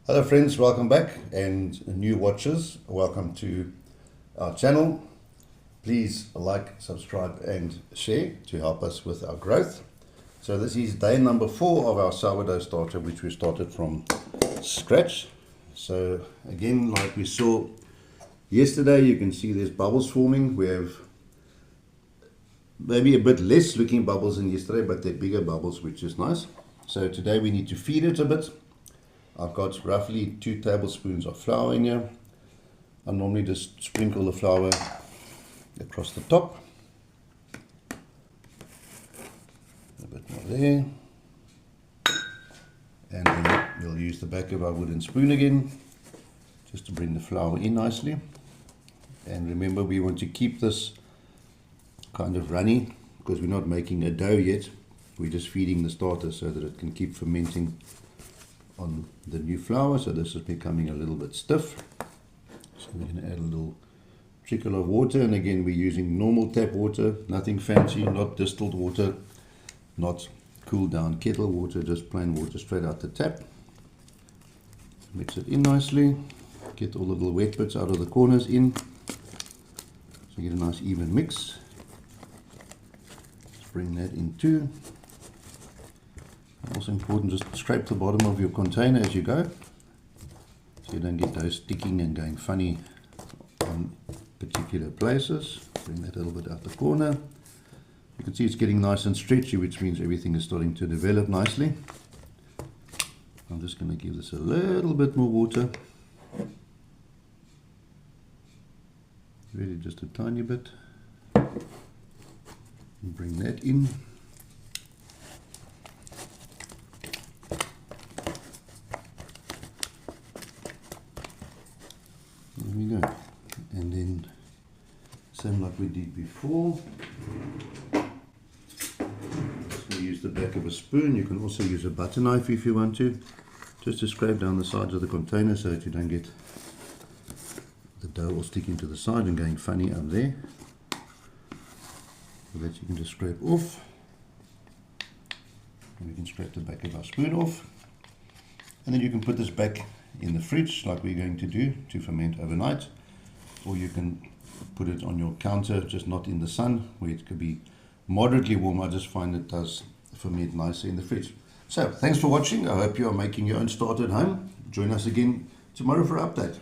Hello friends, welcome back, and new watchers, welcome to our channel. Please like, subscribe and share to help us with our growth. So this is day number 4 of our sourdough starter, which we started from scratch. So again, like we saw yesterday, you can see there's bubbles forming. We have maybe a bit less looking bubbles than yesterday, but they're bigger bubbles, which is nice. So today we need to feed it a bit. I've got roughly 2 tablespoons of flour in here. I normally just sprinkle the flour across the top. A bit more there. And then we'll use the back of our wooden spoon again, just to bring the flour in nicely. And remember, we want to keep this kind of runny, because we're not making a dough yet. We're just feeding the starter so that it can keep fermenting on the new flour. So this is becoming a little bit stiff, so we're going to add a little trickle of water, and again we're using normal tap water, nothing fancy, not distilled water, not cooled down kettle water, just plain water straight out the tap. Mix it in nicely, get all the little wet bits out of the corners in, so you get a nice even mix. Just bring that in too. Also important, just scrape the bottom of your container as you go, so you don't get those sticking and going funny on particular places. Bring that a little bit out the corner. You can see it's getting nice and stretchy, which means everything is starting to develop nicely. I'm just going to give this a little bit more water, really just a tiny bit, and bring that in. There we go. And then same like we did before. So use the back of a spoon. You can also use a butter knife if you want to, just to scrape down the sides of the container so that you don't get the dough all sticking to the side and going funny up there. So that you can just scrape off. And we can scrape the back of our spoon off. And then you can put this back in the fridge like we're going to do, to ferment overnight, or you can put it on your counter, just not in the sun, where it could be moderately warm. I just find it does ferment nicer in the fridge. So thanks for watching. I hope you are making your own starter at home. Join us again tomorrow for an update.